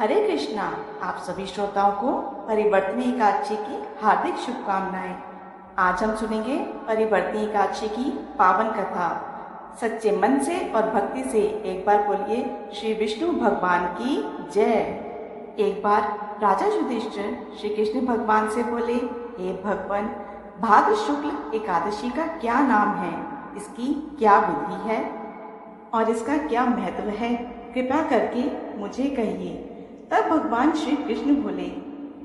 हरे कृष्णा। आप सभी श्रोताओं को परिवर्तनी एकादशी की हार्दिक शुभकामनाएं। आज हम सुनेंगे परिवर्तनी एकादशी की पावन कथा। सच्चे मन से और भक्ति से एक बार बोलिए श्री विष्णु भगवान की जय। एक बार राजा युधिष्ठिर श्री कृष्ण भगवान से बोले, हे भगवान, भाद्र शुक्ल एकादशी का क्या नाम है, इसकी क्या विधि है और इसका क्या महत्व है, कृपया करके मुझे कहिए। तब भगवान श्री कृष्ण बोले,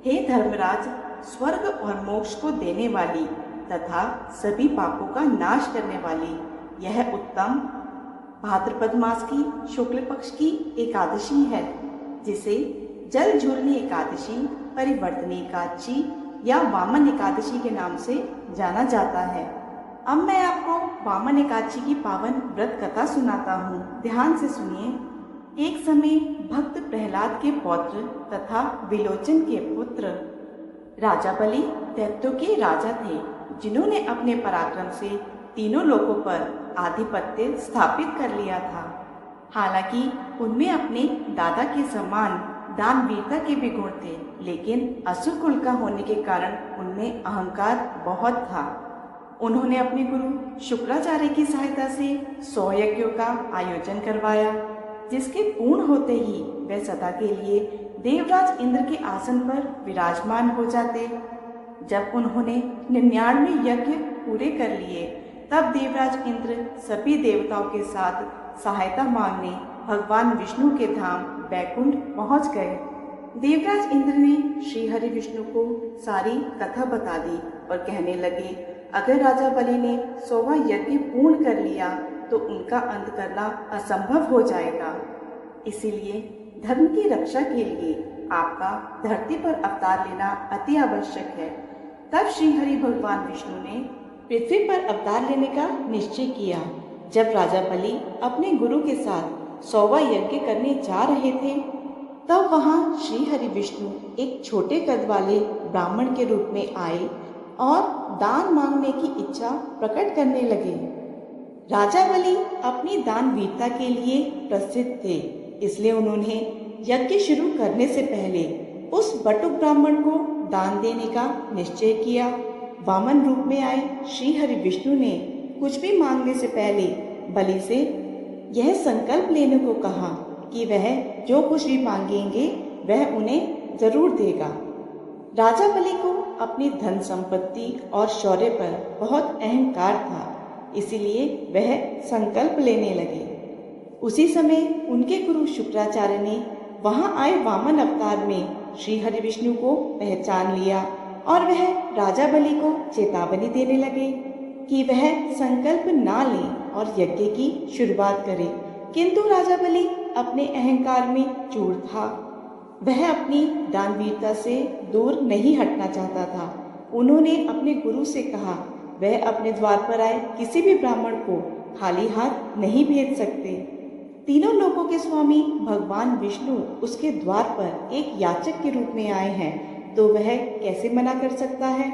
हे धर्मराज, स्वर्ग और मोक्ष को देने वाली तथा सभी पापों का नाश करने वाली यह उत्तम भाद्रपद मास की शुक्ल पक्ष की एकादशी है, जिसे जल झूलनी एकादशी, परिवर्तनी एकादशी या वामन एकादशी के नाम से जाना जाता है। अब मैं आपको वामन एकादशी की पावन व्रत कथा सुनाता हूँ। ध्यान से सुनिए। एक समय भक्त प्रहलाद के पौत्र तथा विलोचन के पुत्र राजा बलि दैत्यों के राजा थे, जिन्होंने अपने पराक्रम से तीनों लोकों पर आधिपत्य स्थापित कर लिया था। हालांकि उनमें अपने दादा के समान दानवीरता के भी गुण थे, लेकिन असुर कुल का होने के कारण उनमें अहंकार बहुत था। उन्होंने अपने गुरु शुक्राचार्य की सहायता से 100 यज्ञों का आयोजन करवाया, जिसके पूर्ण होते ही वे सदा के लिए देवराज इंद्र के आसन पर विराजमान हो जाते। जब उन्होंने 99 यज्ञ पूरे कर लिए, तब देवराज इंद्र सभी देवताओं के साथ सहायता मांगने भगवान विष्णु के धाम बैकुंठ पहुंच गए। देवराज इंद्र ने श्री हरि विष्णु को सारी कथा बता दी और कहने लगे, अगर राजा बलि ने 100वां यज्ञ पूर्ण कर लिया तो उनका अंत करना असंभव हो जाएगा। इसीलिए धर्म की रक्षा के लिए आपका धरती पर अवतार लेना अति आवश्यक है। तब श्री हरि भगवान विष्णु ने पृथ्वी पर अवतार लेने का निश्चय किया। जब राजा बलि अपने गुरु के साथ 100वां यज्ञ करने जा रहे थे, तब वहां श्री हरि विष्णु एक छोटे कद वाले ब्राह्मण के रूप में आए और दान मांगने की इच्छा प्रकट करने लगे। राजा बलि अपनी दानवीरता के लिए प्रसिद्ध थे, इसलिए उन्होंने यज्ञ शुरू करने से पहले उस बटुक ब्राह्मण को दान देने का निश्चय किया। वामन रूप में आए श्री हरि विष्णु ने कुछ भी मांगने से पहले बलि से यह संकल्प लेने को कहा कि वह जो कुछ भी मांगेंगे वह उन्हें जरूर देगा। राजा बलि को अपनी धन संपत्ति और शौर्य पर बहुत अहंकार था, इसीलिए वह संकल्प लेने लगे। उसी समय उनके गुरु शुक्राचार्य ने वहां आए वामन अवतार में श्री हरि विष्णु को पहचान लिया और वह राजा बलि को चेतावनी देने लगे कि वह संकल्प ना ले और यज्ञ की शुरुआत करे। किंतु राजा बलि अपने अहंकार में चूर था। वह अपनी दानवीरता से दूर नहीं हटना चाहता था। उन्होंने अपने गुरु से कहा, वह अपने द्वार पर आए किसी भी ब्राह्मण को खाली हाथ नहीं भेज सकते। तीनों लोकों के स्वामी भगवान विष्णु उसके द्वार पर एक याचक के रूप में आए हैं, तो वह कैसे मना कर सकता है।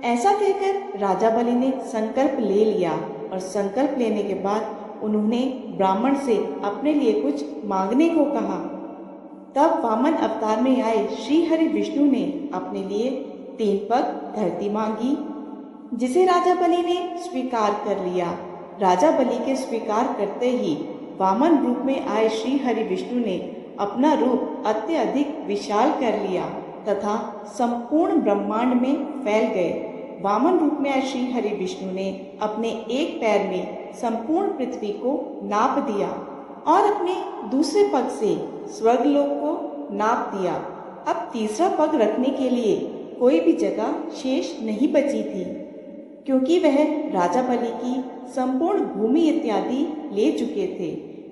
ऐसा कहकर राजा बलि ने संकल्प ले लिया और संकल्प लेने के बाद उन्होंने ब्राह्मण से अपने लिए कुछ मांगने को कहा। तब वामन अवतार में आए श्री हरि विष्णु ने अपने लिए 3 पग धरती मांगी, जिसे राजा बलि ने स्वीकार कर लिया। राजा बलि के स्वीकार करते ही वामन रूप में आए श्री हरि विष्णु ने अपना रूप अत्यधिक विशाल कर लिया तथा संपूर्ण ब्रह्मांड में फैल गए। वामन रूप में आए श्री हरि विष्णु ने अपने एक पैर में संपूर्ण पृथ्वी को नाप दिया और अपने दूसरे पग से स्वर्गलोक को नाप दिया। अब तीसरा पग रखने के लिए कोई भी जगह शेष नहीं बची थी, क्योंकि वह राजा बलि की संपूर्ण भूमि इत्यादि ले चुके थे।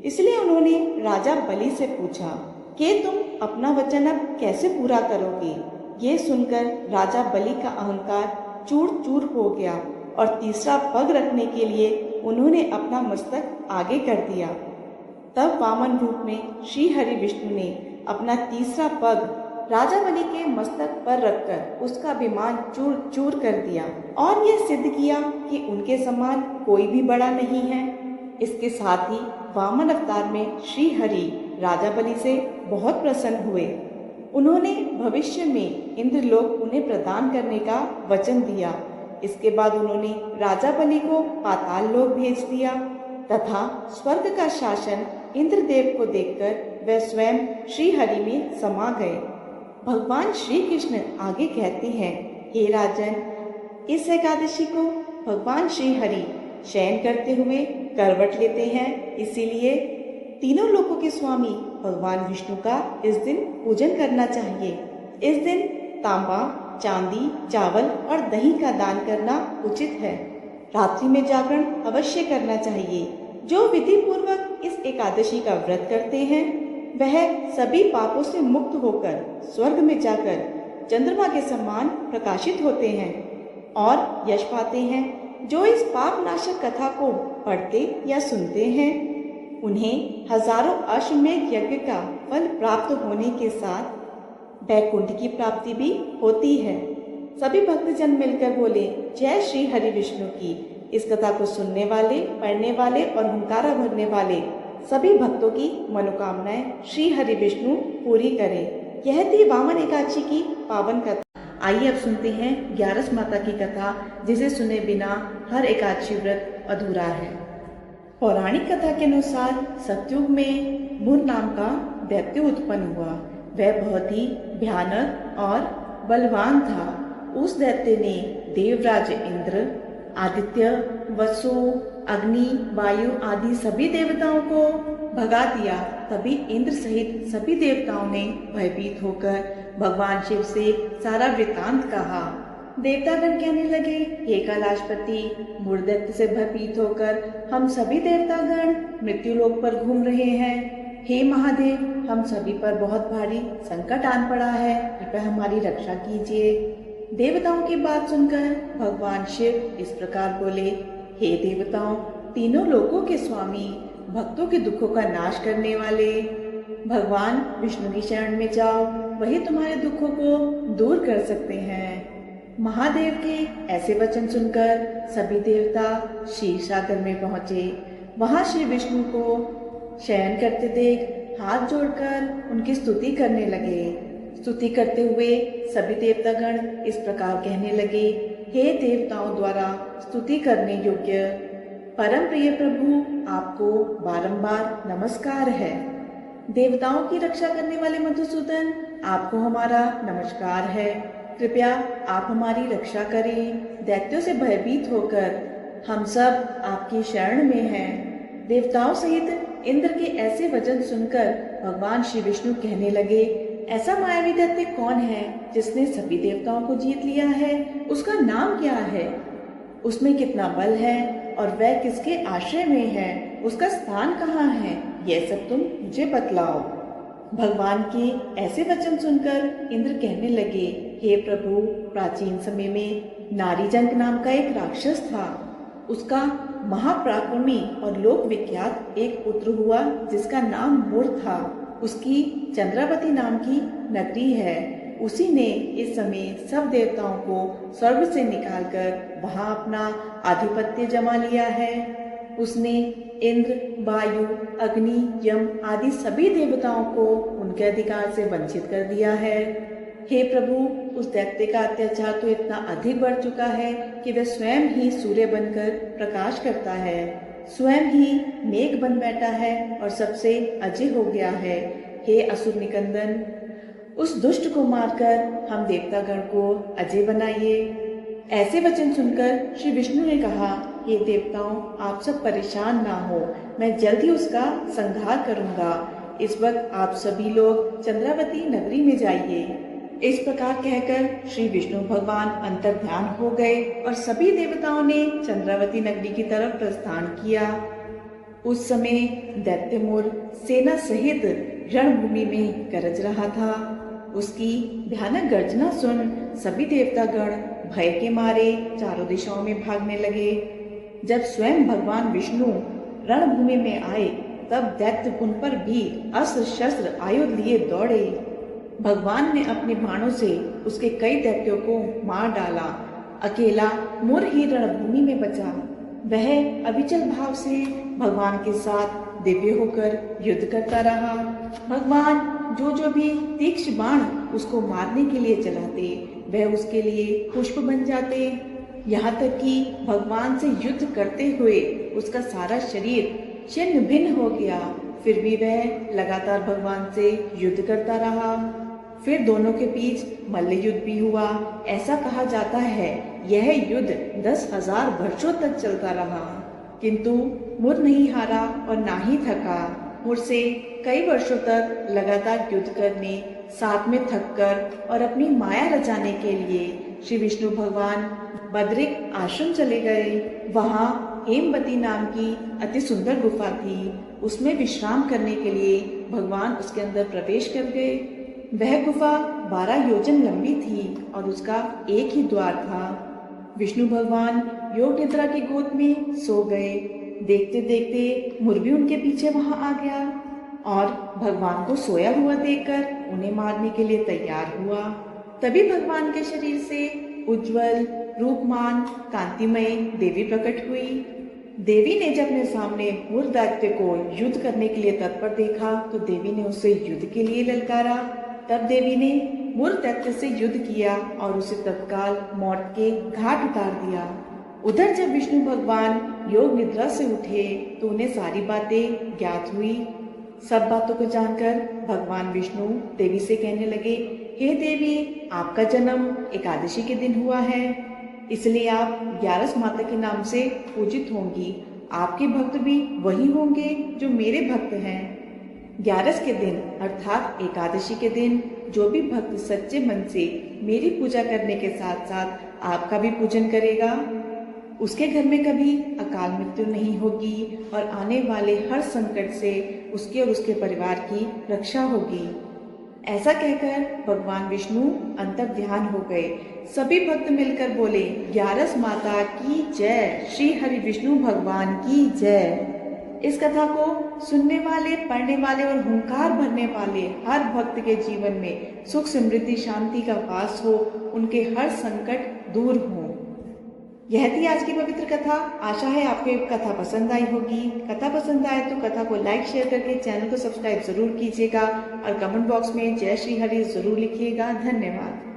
इसलिए उन्होंने राजा बलि से पूछा कि तुम अपना वचन अब कैसे पूरा करोगे। ये सुनकर राजा बलि का अहंकार चूर चूर हो गया और तीसरा पग रखने के लिए उन्होंने अपना मस्तक आगे कर दिया। तब वामन रूप में श्री हरि विष्णु ने अपना तीसरा पग राजा बलि के मस्तक पर रखकर उसका अभिमान चूर चूर कर दिया और यह सिद्ध किया कि उनके समान कोई भी बड़ा नहीं है। इसके साथ ही वामन अवतार में श्री हरि राजा बलि से बहुत प्रसन्न हुए उन्होंने भविष्य में इंद्रलोक उन्हें प्रदान करने का वचन दिया। इसके बाद उन्होंने राजा बलि को पाताल लोक भेज दिया तथा स्वर्ग का शासन इंद्रदेव को देखकर वह स्वयं श्री हरि में समा गए। भगवान श्री कृष्ण आगे कहते हैं, हे राजन, इस एकादशी को भगवान श्री हरि शयन करते हुए करवट लेते हैं, इसीलिए तीनों लोकों के स्वामी भगवान विष्णु का इस दिन पूजन करना चाहिए। इस दिन तांबा, चांदी, चावल और दही का दान करना उचित है। रात्रि में जागरण अवश्य करना चाहिए। जो विधि पूर्वक इस एकादशी का व्रत करते हैं वह सभी पापों से मुक्त होकर स्वर्ग में जाकर चंद्रमा के समान प्रकाशित होते हैं और यश पाते हैं। जो इस पाप नाशक कथा को पढ़ते या सुनते हैं उन्हें हजारों अश्वमेध यज्ञ का फल प्राप्त होने के साथ वैकुंठ की प्राप्ति भी होती है। सभी भक्तजन मिलकर बोले, जय श्री हरि विष्णु की। इस कथा को सुनने वाले, पढ़ने वाले और हुंकारा भरने वाले सभी भक्तों की मनोकामनाएं श्री हरि विष्णु पूरी करें। यह थी वामन एकादशी की पावन कथा। आइए अब सुनते हैं 11 माता की कथा, जिसे सुने बिना हर एकादशी व्रत अधूरा है। पौराणिक कथा के अनुसार सतयुग में मुर नाम का दैत्य उत्पन्न हुआ। वह बहुत ही भयानक और बलवान था। उस दैत्य ने देवराज इंद्र, आदित्य, वसु, अग्नि, वायु आदि सभी देवताओं को भगा दिया। तभी इंद्र सहित सभी देवताओं ने भयभीत होकर भगवान शिव से सारा वृतांत कहा। देवतागण कहने लगे, हे कैलाशपति, मुरदैत्य से भयभीत होकर हम सभी देवतागण मृत्युलोक पर घूम रहे हैं। हे महादेव, हम सभी पर बहुत भारी संकट आन पड़ा है, कृपया हमारी रक्षा कीजिए। देवताओं की बात सुनकर भगवान शिव इस प्रकार बोले, हे देवताओं, तीनों लोकों के स्वामी, भक्तों के दुखों का नाश करने वाले भगवान विष्णु की शरण में जाओ, वही तुम्हारे दुखों को दूर कर सकते हैं। महादेव के ऐसे वचन सुनकर सभी देवता क्षीर सागर में पहुंचे। वहां श्री विष्णु को शयन करते देख हाथ जोड़कर उनकी स्तुति करने लगे। स्तुति करते हुए सभी देवतागण इस प्रकार कहने लगे, हे देवताओं द्वारा स्तुति करने योग्य परम प्रिय प्रभु, आपको बारंबार नमस्कार है। देवताओं की रक्षा करने वाले मधुसूदन, आपको हमारा नमस्कार है। कृपया आप हमारी रक्षा करें। दैत्यों से भयभीत होकर हम सब आपकी शरण में हैं। देवताओं सहित इंद्र के ऐसे वचन सुनकर भगवान श्री विष्णु कहने लगे, ऐसा मायावी दैत्य कौन है जिसने सभी देवताओं को जीत लिया है? उसका नाम क्या है? उसमें कितना बल है और वह किसके आश्रय में है? उसका स्थान कहाँ है? यह सब तुम मुझे बतलाओ। भगवान के ऐसे वचन सुनकर इंद्र कहने लगे, हे प्रभु, प्राचीन समय में नारीजंक नाम का एक राक्षस था। उसका महापराक्रमी और लोक विख्यात एक पुत्र हुआ जिसका नाम मुर था। उसकी चंद्रावती नाम की नगरी है। उसी ने इस समय सब देवताओं को स्वर्ग से निकालकर वहां अपना आधिपत्य जमा लिया है। उसने इंद्र, वायु, अग्नि, यम आदि सभी देवताओं को उनके अधिकार से वंचित कर दिया है। हे प्रभु, उस दैत्य का अत्याचार तो इतना अधिक बढ़ चुका है कि वह स्वयं ही सूर्य बनकर प्रकाश करता है, स्वयं ही मेघ बन बैठा है और सबसे अजय हो गया है। हे असुर निकंदन, उस दुष्ट को मारकर हम देवतागण को अजय बनाइए। ऐसे वचन सुनकर श्री विष्णु ने कहा, हे देवताओं, आप सब परेशान ना हो, मैं जल्द ही उसका संहार करूंगा। इस वक्त आप सभी लोग चंद्रावती नगरी में जाइए। इस प्रकार कहकर श्री विष्णु भगवान अंतर्ध्यान हो गए और सभी देवताओं ने चंद्रावती नगरी की तरफ प्रस्थान किया। उस समय दैत्य मुर सेना सहित रणभूमि में गरज रहा था। उसकी भयानक गर्जना सुन सभी देवतागण भय के मारे चारों दिशाओं में भागने लगे। जब स्वयं भगवान विष्णु रणभूमि में आए तब दैत्य उन पर भी अस्त्र शस्त्र आयुध लिए दौड़े। भगवान ने अपने बाणों से उसके कई दैत्यों को मार डाला। अकेला मुर ही रणभूमि में बचा। वह अविचल भाव से भगवान के साथ दिव्य होकर युद्ध करता रहा। भगवान जो भी तीक्ष्ण बाण उसको मारने के लिए चलाते, वह उसके लिए पुष्प बन जाते। यहाँ तक कि भगवान से युद्ध करते हुए उसका सारा शरीर छिन्न भिन्न हो गया, फिर भी वह लगातार भगवान से युद्ध करता रहा। फिर दोनों के बीच मल्ल युद्ध भी हुआ। ऐसा कहा जाता है यह युद्ध 10,000 वर्षों तक चलता रहा, किंतु मुर नहीं हारा और ना ही थका। मुर से कई वर्षों तक लगातार युद्ध करने, साथ में थककर और अपनी माया रचाने के लिए श्री विष्णु भगवान बद्रिक आश्रम चले गए। वहाँ हेमवती नाम की अति सुंदर गुफा थी। उसमें विश्राम करने के लिए भगवान उसके अंदर प्रवेश कर गए। वह गुफा 12 योजन लंबी थी और उसका एक ही द्वार था। विष्णु भगवान योग निद्रा की गोद में सो गए। देखते देखते मुर भी उनके पीछे वहां आ गया और भगवान को सोया हुआ देखकर उन्हें मारने के लिए तैयार हुआ। तभी भगवान के शरीर से उज्जवल, रूपमान, कांतिमय देवी प्रकट हुई। देवी ने जब अपने सामने मुर दैत्य को युद्ध करने के लिए तत्पर देखा तो देवी ने उसे युद्ध के लिए ललकारा। तब देवी ने मुर दैत्य से युद्ध किया और उसे तत्काल मौत के घाट उतार दिया। उधर जब विष्णु भगवान योग निद्रा से उठे तो उन्हें सारी बातें ज्ञात हुई। सब बातों को जानकर भगवान विष्णु देवी से कहने लगे, हे देवी, आपका जन्म एकादशी के दिन हुआ है, इसलिए आप ग्यारस माता के नाम से पूजित होंगी। आपके भक्त भी वही होंगे जो मेरे भक्त हैं। ग्यारस के दिन अर्थात एकादशी के दिन जो भी भक्त सच्चे मन से मेरी पूजा करने के साथ साथ आपका भी पूजन करेगा, उसके घर में कभी अकाल मृत्यु नहीं होगी और आने वाले हर संकट से उसके और उसके परिवार की रक्षा होगी। ऐसा कहकर भगवान विष्णु अंतर्ध्यान हो गए। सभी भक्त मिलकर बोले, ग्यारस माता की जय, श्री हरि विष्णु भगवान की जय। इस कथा को सुनने वाले, पढ़ने वाले और हुंकार भरने वाले हर भक्त के जीवन में सुख, समृद्धि, शांति का वास हो, उनके हर संकट दूर हो। यह थी आज की पवित्र कथा। आशा है आपको कथा पसंद आई होगी। कथा पसंद आए तो कथा को लाइक, शेयर करके चैनल को सब्सक्राइब जरूर कीजिएगा और कमेंट बॉक्स में जय श्री हरि जरूर लिखिएगा। धन्यवाद।